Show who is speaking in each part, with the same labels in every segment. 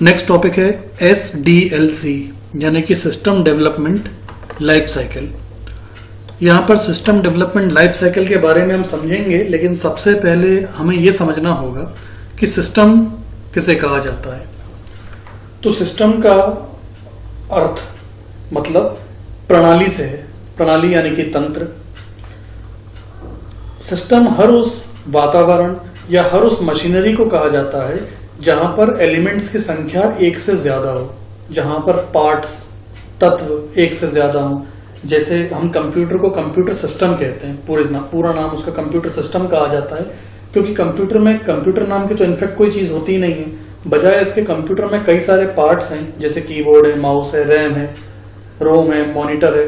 Speaker 1: Next topic है SDLC यानी कि सिस्टम डेवलपमेंट लाइफ साइकिल। यहाँ पर सिस्टम डेवलपमेंट लाइफ साइकिल के बारे में हम समझेंगे, लेकिन सबसे पहले हमें यह समझना होगा कि सिस्टम किसे कहा जाता है। तो सिस्टम का अर्थ मतलब प्रणाली से है, प्रणाली यानी कि तंत्र। सिस्टम हर उस वातावरण या हर उस मशीनरी को कहा जाता है जहां पर एलिमेंट्स की संख्या एक से ज्यादा हो, जहां पर पार्ट्स तत्व एक से ज्यादा हो। जैसे हम कंप्यूटर को कंप्यूटर सिस्टम कहते हैं, पूरा नाम उसका कंप्यूटर सिस्टम कहा जाता है, क्योंकि कंप्यूटर में कंप्यूटर नाम की तो इनफैक्ट कोई चीज होती ही नहीं है। बजाय इसके कंप्यूटर में कई सारे पार्ट्स हैं, जैसे कीबोर्ड है, माउस है, रैम है, रोम है, मॉनिटर है।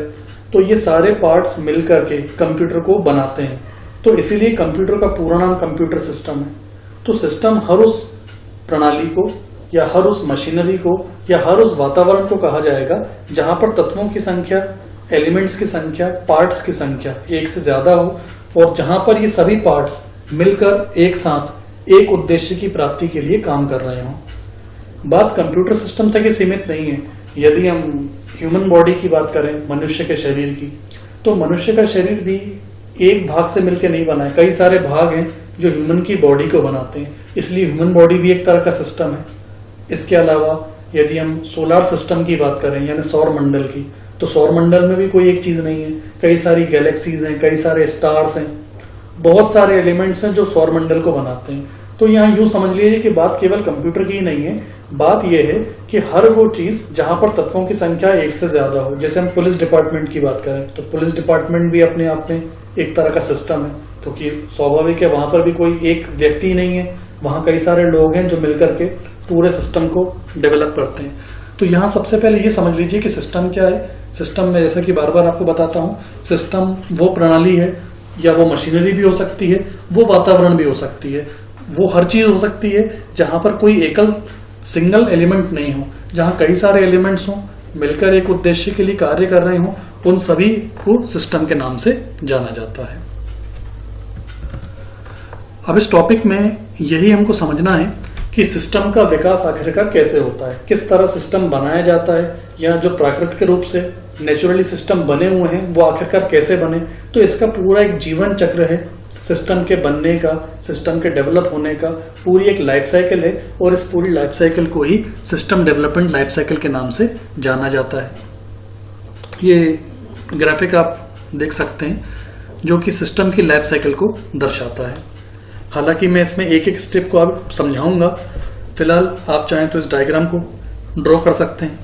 Speaker 1: तो ये सारे पार्ट्स मिलकर के कंप्यूटर को बनाते हैं। तो इसीलिए कंप्यूटर का पूरा नाम कंप्यूटर सिस्टम है। तो सिस्टम हर उस प्रणाली को या हर उस मशीनरी को या हर उस वातावरण को कहा जाएगा जहां पर तत्वों की संख्या, एलिमेंट्स की संख्या, पार्ट्स की संख्या एक से ज्यादा हो, और जहां पर ये सभी पार्ट्स मिलकर एक साथ एक उद्देश्य की प्राप्ति के लिए काम कर रहे हों। बात कंप्यूटर सिस्टम तक ही सीमित नहीं है। यदि हम ह्यूमन बॉडी की बात करें, मनुष्य के शरीर की, तो मनुष्य का शरीर भी एक भाग से मिलकर नहीं बना है। कई सारे भाग हैं जो ह्यूमन की बॉडी को बनाते हैं, इसलिए ह्यूमन बॉडी भी एक तरह का सिस्टम है। इसके अलावा यदि हम सोलर सिस्टम की बात करें यानी सौर मंडल की, तो सौर मंडल में भी कोई एक चीज नहीं है, कई सारी गैलेक्सीज हैं, कई सारे स्टार्स हैं, बहुत सारे एलिमेंट्स हैं जो सौर मंडल को बनाते हैं। तो यहाँ यूं समझ लीजिए कि बात केवल कंप्यूटर की ही नहीं है, बात यह है कि हर वो चीज जहां पर तत्वों की संख्या एक से ज्यादा हो। जैसे हम पुलिस डिपार्टमेंट की बात करें तो पुलिस डिपार्टमेंट भी अपने आप में एक तरह का सिस्टम है, क्योंकि स्वाभाविक है वहां पर भी कोई एक व्यक्ति नहीं है, वहां कई सारे लोग हैं जो मिलकर के पूरे सिस्टम को डेवलप करते हैं। तो यहाँ सबसे पहले ये समझ लीजिए कि सिस्टम क्या है। सिस्टम में जैसा कि बार बार आपको बताता हूँ, सिस्टम वो प्रणाली है या वो मशीनरी भी हो सकती है, वो वातावरण भी हो सकती है, वो हर चीज हो सकती है जहां पर कोई एकल सिंगल एलिमेंट नहीं हो, जहां कई सारे एलिमेंट्स हो, मिलकर एक उद्देश्य के लिए कार्य कर रहे हो, उन सभी को सिस्टम के नाम से जाना जाता है। अब इस टॉपिक में यही हमको समझना है कि सिस्टम का विकास आखिरकार कैसे होता है, किस तरह सिस्टम बनाया जाता है, या जो प्राकृतिक रूप से नेचुरली सिस्टम बने हुए हैं वो आखिरकार कैसे बने। तो इसका पूरा एक जीवन चक्र है सिस्टम के बनने का, सिस्टम के डेवलप होने का, पूरी एक लाइफ साइकिल है, और इस पूरी लाइफ साइकिल को ही सिस्टम डेवलपमेंट लाइफ साइकिल के नाम से जाना जाता है। ये ग्राफिक आप देख सकते हैं जो कि सिस्टम की लाइफ साइकिल को दर्शाता है। हालांकि मैं इसमें एक एक स्टेप को आप समझाऊंगा, फिलहाल आप चाहें तो इस डायग्राम को ड्रॉ कर सकते हैं।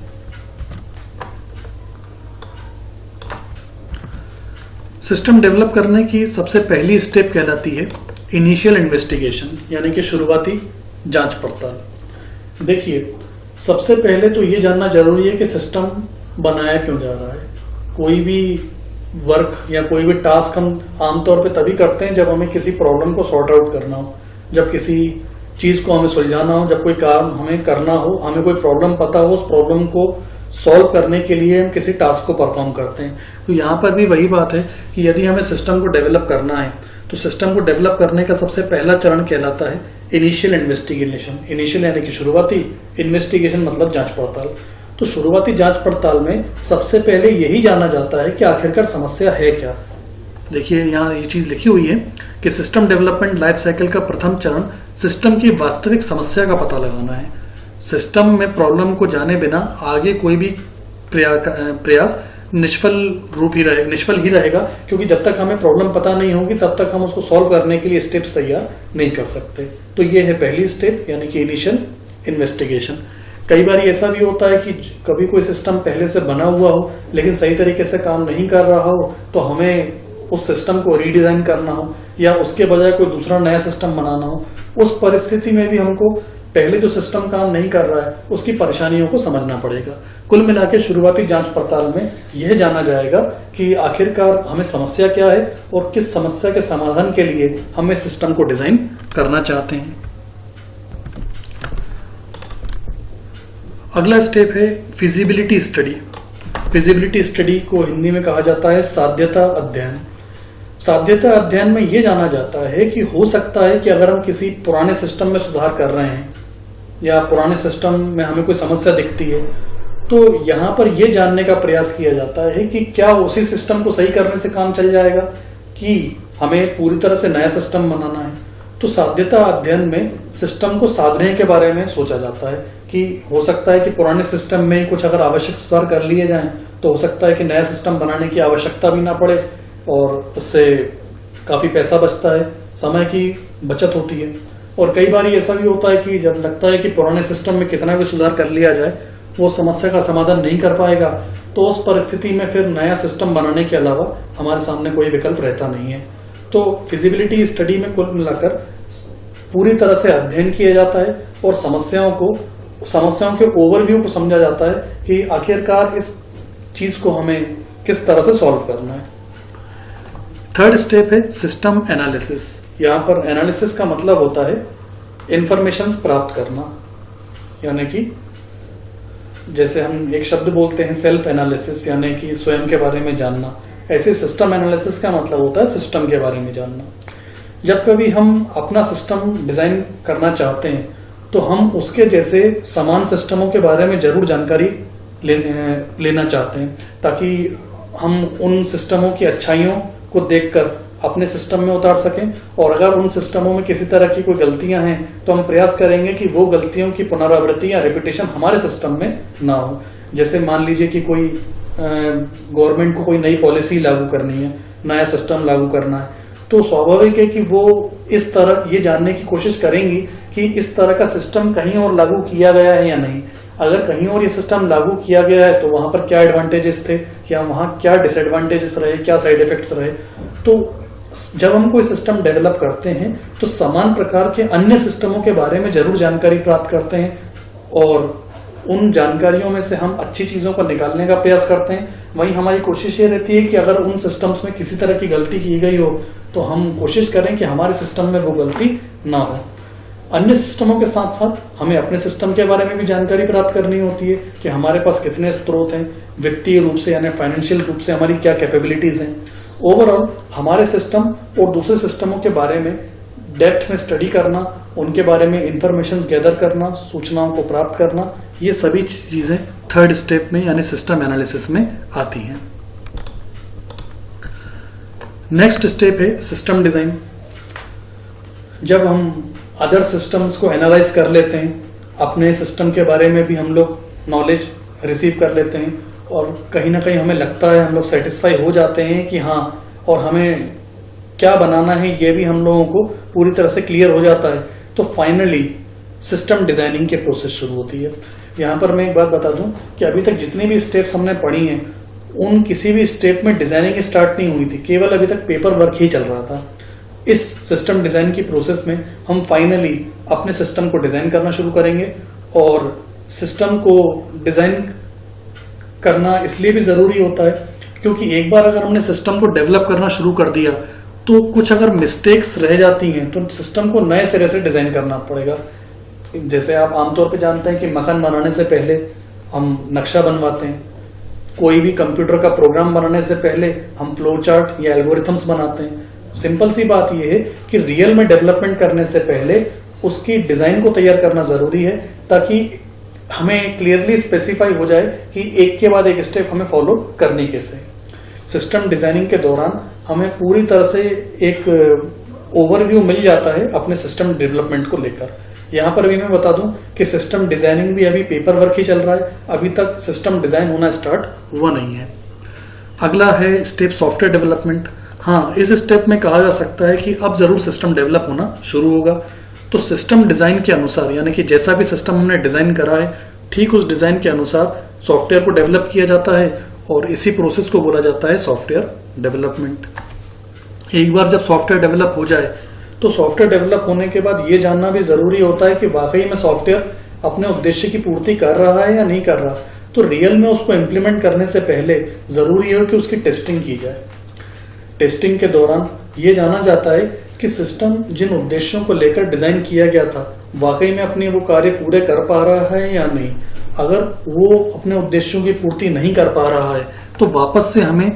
Speaker 1: सिस्टम डेवलप करने की सबसे पहली स्टेप कहलाती है इनिशियल इन्वेस्टिगेशन, यानी कि शुरुआती जांच पड़ताल। देखिए, सबसे पहले तो ये जानना जरूरी है कि सिस्टम बनाया क्यों जा रहा है। कोई भी वर्क या कोई भी टास्क हम आमतौर पे तभी करते हैं जब हमें किसी प्रॉब्लम को सॉर्ट आउट करना हो, जब किसी चीज को हमें सुलझाना हो, जब कोई काम हमें करना हो, हमें कोई प्रॉब्लम पता हो, उस प्रॉब्लम को सॉल्व करने के लिए हम किसी टास्क को परफॉर्म करते हैं। तो यहाँ पर भी वही बात है कि यदि हमें सिस्टम को डेवलप करना है तो सिस्टम को डेवलप करने का सबसे पहला चरण कहलाता है इनिशियल इन्वेस्टिगेशन। इनिशियल यानी कि शुरुआती, इन्वेस्टिगेशन मतलब जांच पड़ताल। तो शुरुआती जांच पड़ताल में सबसे पहले यही जाना जाता है कि आखिरकार समस्या है क्या। देखिए, यहाँ ये चीज लिखी हुई है कि सिस्टम डेवलपमेंट लाइफ साइकिल का प्रथम चरण सिस्टम की वास्तविक समस्या का पता लगाना है। सिस्टम में प्रॉब्लम को जाने बिना आगे कोई भी प्रयास निष्फल ही रहेगा, क्योंकि जब तक हमें प्रॉब्लम पता नहीं होगी तब तक हम उसको सॉल्व करने के लिए स्टेप्स तैयार नहीं कर सकते। तो ये है पहली स्टेप, यानी कि इनिशियल इन्वेस्टिगेशन। कई बार ऐसा भी होता है कि कभी कोई सिस्टम पहले से बना हुआ हो लेकिन सही तरीके से काम नहीं कर रहा हो, तो हमें उस सिस्टम को रीडिजाइन करना हो या उसके बजाय कोई दूसरा नया सिस्टम बनाना हो। उस परिस्थिति में भी हमको पहले जो सिस्टम काम नहीं कर रहा है उसकी परेशानियों को समझना पड़ेगा। कुल मिलाकर शुरुआती जांच पड़ताल में यह जाना जाएगा कि आखिरकार हमें समस्या क्या है और किस समस्या के समाधान के लिए हम इस सिस्टम को डिजाइन करना चाहते हैं। अगला स्टेप है फिजिबिलिटी स्टडी। फिजिबिलिटी स्टडी को हिंदी में कहा जाता है साध्यता अध्ययन। साध्यता अध्ययन में यह जाना जाता है कि हो सकता है कि अगर हम किसी पुराने सिस्टम में सुधार कर रहे हैं या पुराने सिस्टम में हमें कोई समस्या दिखती है, तो यहाँ पर यह जानने का प्रयास किया जाता है कि क्या उसी सिस्टम को सही करने से काम चल जाएगा कि हमें पूरी तरह से नया सिस्टम बनाना है। तो साध्यता अध्ययन में सिस्टम को साधने के बारे में सोचा जाता है कि हो सकता है कि पुराने सिस्टम में कुछ अगर आवश्यक सुधार कर लिए जाएं तो हो सकता है कि नया सिस्टम बनाने की आवश्यकता भी ना पड़े और उससे काफी पैसा बचता है, समय की बचत होती है। और कई बार ऐसा भी होता है कि जब लगता है कि पुराने सिस्टम में कितना भी सुधार कर लिया जाए वो समस्या का समाधान नहीं कर पाएगा, तो उस परिस्थिति में फिर नया सिस्टम बनाने के अलावा हमारे सामने कोई विकल्प रहता नहीं है। तो फिजिबिलिटी स्टडी में कुल मिलाकर पूरी तरह से अध्ययन किया जाता है और समस्याओं के ओवरव्यू को समझा जाता है कि आखिरकार इस चीज को हमें किस तरह से सॉल्व करना है। थर्ड स्टेप है सिस्टम एनालिसिस। यहाँ पर एनालिसिस का मतलब होता है इंफॉर्मेशंस प्राप्त करना, यानी कि जैसे हम एक शब्द बोलते हैं सेल्फ एनालिसिस, यानी कि स्वयं के बारे में जानना, ऐसे सिस्टम एनालिसिस का मतलब होता है सिस्टम के बारे में जानना। जब कभी हम अपना सिस्टम डिजाइन करना चाहते हैं तो हम उसके जैसे समान सिस्टमों के बारे में जरूर जानकारी लेना चाहते हैं ताकि हम उन सिस्टमों की अच्छाइयों को देखकर अपने सिस्टम में उतार सकें, और अगर उन सिस्टमों में किसी तरह की कोई गलतियां हैं तो हम प्रयास करेंगे कि वो गलतियों की पुनरावृत्ति या रिपीटेशन हमारे सिस्टम में ना हो। जैसे मान लीजिए कि कोई गवर्नमेंट को कोई नई पॉलिसी लागू करनी है, नया सिस्टम लागू करना है, तो स्वाभाविक है कि वो इस तरह ये जानने की कोशिश करेंगी कि इस तरह का सिस्टम कहीं और लागू किया गया है या नहीं। अगर कहीं और ये सिस्टम लागू किया गया है तो वहां पर क्या एडवांटेजेस थे या वहां क्या डिसएडवांटेजेस रहे, क्या साइड इफेक्ट्स रहे। तो जब हम कोई सिस्टम डेवलप करते हैं तो समान प्रकार के अन्य सिस्टमों के बारे में जरूर जानकारी प्राप्त करते हैं और उन जानकारियों में से हम अच्छी चीजों को निकालने का प्रयास करते हैं। वहीं हमारी कोशिश ये रहती है कि अगर उन सिस्टम्स में किसी तरह की गलती की गई हो तो हम कोशिश करें कि हमारे सिस्टम में वो गलती ना हो। अन्य सिस्टमों के साथ साथ हमें अपने सिस्टम के बारे में भी जानकारी प्राप्त करनी होती है कि हमारे पास कितने स्रोत हैं, वित्तीय रूप से यानी फाइनेंशियल रूप से हमारी क्या कैपेबिलिटीज हैं। ओवरऑल हमारे सिस्टम और दूसरे सिस्टमों के बारे में डेप्थ में स्टडी करना, उनके बारे में इंफॉर्मेशन गैदर करना, सूचनाओं को प्राप्त करना, ये सभी चीजें थर्ड स्टेप में यानी सिस्टम एनालिसिस में आती हैं। नेक्स्ट स्टेप है सिस्टम डिजाइन। जब हम अदर सिस्टम्स को एनालाइज कर लेते हैं, अपने सिस्टम के बारे में भी हम लोग नॉलेज रिसीव कर लेते हैं और कहीं ना कहीं हमें लगता है, हम लोग सेटिस्फाई हो जाते हैं कि हाँ, और हमें क्या बनाना है ये भी हम लोगों को पूरी तरह से क्लियर हो जाता है, तो फाइनली सिस्टम डिजाइनिंग की प्रोसेस शुरू होती है। यहाँ पर मैं एक बात बता दूं कि अभी तक जितनी भी स्टेप्स हमने पढ़ी हैं उन किसी भी स्टेप में डिजाइनिंग स्टार्ट नहीं हुई थी, केवल अभी तक पेपर वर्क ही चल रहा था। इस सिस्टम डिजाइन की प्रोसेस में हम फाइनली अपने सिस्टम को डिजाइन करना शुरू करेंगे और सिस्टम को डिजाइन करना इसलिए भी जरूरी होता है क्योंकि एक बार अगर हमने सिस्टम को डेवलप करना शुरू कर दिया तो कुछ अगर मिस्टेक्स रह जाती हैं तो सिस्टम को नए सिरे से डिजाइन करना पड़ेगा। जैसे आप आमतौर पे जानते हैं कि मकान बनाने से पहले हम नक्शा बनवाते हैं, कोई भी कंप्यूटर का प्रोग्राम बनाने से पहले हम फ्लो चार्ट या एल्गोरिथम्स बनाते हैं। सिंपल सी बात यह है कि रियल में डेवलपमेंट करने से पहले उसकी डिजाइन को तैयार करना जरूरी है ताकि हमें क्लियरली स्पेसिफाई हो जाए कि एक के बाद एक स्टेप हमें फॉलो करनी कैसे। सिस्टम डिजाइनिंग के दौरान हमें पूरी तरह से एक ओवरव्यू मिल जाता है अपने सिस्टम डेवलपमेंट को लेकर। यहाँ पर भी मैं बता दूं कि सिस्टम डिजाइनिंग भी अभी पेपर वर्क ही चल रहा है, अभी तक सिस्टम डिजाइन होना स्टार्ट हुआ नहीं है। अगला है स्टेप सॉफ्टवेयर डेवलपमेंट। हाँ, इस स्टेप में कहा जा सकता है कि अब जरूर सिस्टम डेवलप होना शुरू होगा। तो सिस्टम डिजाइन के अनुसार यानी कि जैसा भी सिस्टम हमने डिजाइन करा है ठीक उस डिजाइन के अनुसार सॉफ्टवेयर को डेवलप किया जाता है और इसी प्रोसेस को बोला जाता है सॉफ्टवेयर डेवलपमेंट। एक बार जब सॉफ्टवेयर डेवलप हो जाए तो सॉफ्टवेयर डेवलप होने के बाद ये जानना भी जरूरी होता है कि वाकई में सॉफ्टवेयर अपने उद्देश्य की पूर्ति कर रहा है या नहीं कर रहा। तो रियल में उसको इम्प्लीमेंट करने से पहले जरूरी है कि उसकी टेस्टिंग की जाए। टेस्टिंग के दौरान ये जाना जाता है कि सिस्टम जिन उद्देश्यों को लेकर डिजाइन किया गया था वाकई में अपनी वो कार्य पूरे कर पा रहा है या नहीं। अगर वो अपने उद्देश्यों की पूर्ति नहीं कर पा रहा है तो वापस से हमें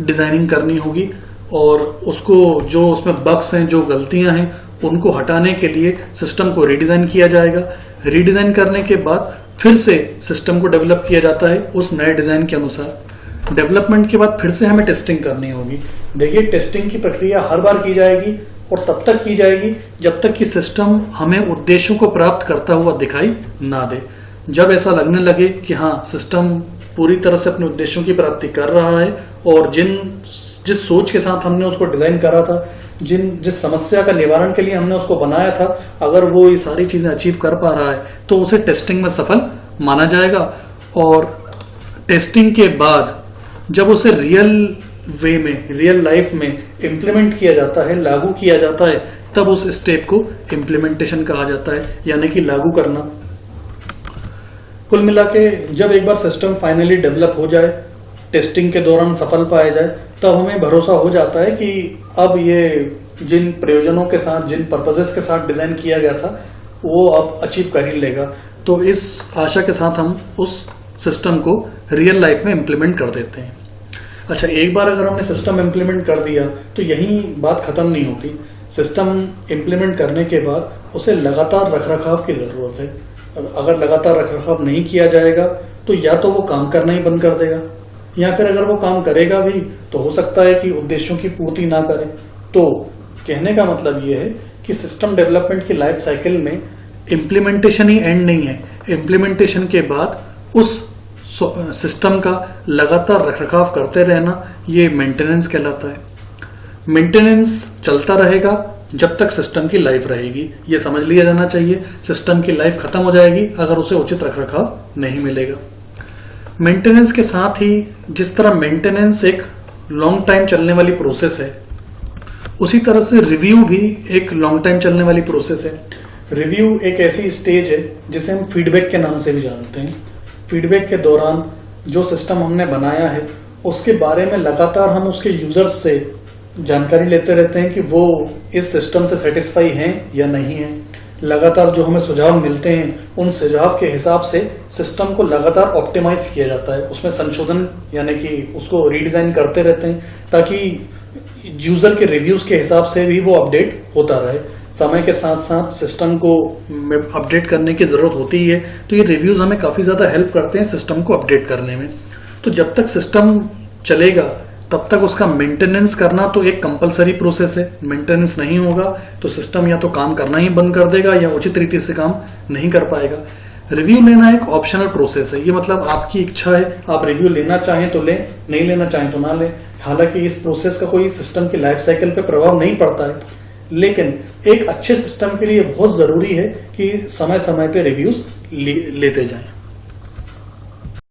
Speaker 1: डिजाइनिंग करनी होगी और उसको जो उसमें बग्स हैं, जो गलतियां हैं, उनको हटाने के लिए सिस्टम को रीडिजाइन किया जाएगा। रीडिजाइन करने के बाद फिर से सिस्टम को डेवलप किया जाता है उस नए डिजाइन के अनुसार। डेवलपमेंट के बाद फिर से हमें टेस्टिंग करनी होगी। देखिए, टेस्टिंग की प्रक्रिया हर बार की जाएगी और तब तक की जाएगी जब तक कि सिस्टम हमें उद्देश्यों को प्राप्त करता हुआ दिखाई ना दे। जब ऐसा लगने लगे कि हाँ, सिस्टम पूरी तरह से अपने उद्देश्यों की प्राप्ति कर रहा है और जिस सोच के साथ हमने उसको डिजाइन करा था, जिस समस्या का निवारण के लिए हमने उसको बनाया था, अगर वो ये सारी चीजें अचीव कर पा रहा है तो उसे टेस्टिंग में सफल माना जाएगा। और टेस्टिंग के बाद जब उसे रियल वे में, रियल लाइफ में इम्प्लीमेंट किया जाता है, लागू किया जाता है, तब उस स्टेप को इम्प्लीमेंटेशन कहा जाता है, यानी कि लागू करना। कुल मिला के जब एक बार सिस्टम फाइनली डेवलप हो जाए, टेस्टिंग के दौरान सफल पाया जाए, तब हमें भरोसा हो जाता है कि अब ये जिन प्रयोजनों के साथ, जिन पर्पसेस के साथ डिजाइन किया गया था, वो अब अचीव कर ही लेगा। तो इस आशा के साथ हम उस सिस्टम को रियल लाइफ में इम्प्लीमेंट कर देते हैं। अच्छा, एक बार अगर हमने सिस्टम इम्प्लीमेंट कर दिया तो यही बात खत्म नहीं होती। सिस्टम इम्प्लीमेंट करने के बाद उसे लगातार रखरखाव की जरूरत है। अगर लगातार रखरखाव नहीं किया जाएगा तो या तो वो काम करना ही बंद कर देगा, या फिर अगर वो काम करेगा भी तो हो सकता है कि उद्देश्यों की पूर्ति ना करे। तो कहने का मतलब ये है कि सिस्टम डेवलपमेंट की लाइफ साइकिल में इम्प्लीमेंटेशन ही एंड नहीं है। इम्प्लीमेंटेशन के बाद उस सिस्टम का लगातार रखरखाव करते रहना, ये मेंटेनेंस कहलाता है। मेंटेनेंस चलता रहेगा जब तक सिस्टम की लाइफ रहेगी। ये समझ लिया जाना चाहिए। सिस्टम की लाइफ खत्म हो जाएगी अगर उसे उचित रखरखाव नहीं मिलेगा। मेंटेनेंस के साथ ही जिस तरह मेंटेनेंस एक लॉन्ग टाइम चलने वाली प्रोसेस है, उसी तरह से रिव्यू भी एक लॉन्ग टाइम चलने वाली प्रोसेस है। रिव्यू एक ऐसी स्टेज है जिसे हम फीडबैक के नाम से भी जानते हैं। फीडबैक के दौरान जो सिस्टम हमने बनाया है उसके बारे में लगातार हम उसके यूजर्स से जानकारी लेते रहते हैं कि वो इस सिस्टम से सेटिस्फाई हैं या नहीं है। लगातार जो हमें सुझाव मिलते हैं उन सुझाव के हिसाब से सिस्टम को लगातार ऑप्टिमाइज किया जाता है, उसमें संशोधन यानी कि उसको रीडिजाइन करते रहते हैं ताकि यूजर के रिव्यूज के हिसाब से भी वो अपडेट होता रहे। समय के साथ साथ सिस्टम को अपडेट करने की जरूरत होती ही है, तो ये रिव्यूज हमें काफी ज्यादा हेल्प करते हैं सिस्टम को अपडेट करने में। तो जब तक सिस्टम चलेगा तब तक उसका मेंटेनेंस करना तो एक कंपलसरी प्रोसेस है। मेंटेनेंस नहीं होगा तो सिस्टम या तो काम करना ही बंद कर देगा या उचित रीति से काम नहीं कर पाएगा। रिव्यू लेना एक ऑप्शनल प्रोसेस है। ये मतलब आपकी इच्छा है, आप रिव्यू लेना चाहें तो लें, नहीं लेना चाहें तो ना लें। हालांकि इस प्रोसेस का कोई सिस्टम की लाइफ साइकिल पे प्रभाव नहीं पड़ता है, लेकिन एक अच्छे सिस्टम के लिए बहुत जरूरी है कि समय समय पे रिव्यूज लेते जाएं।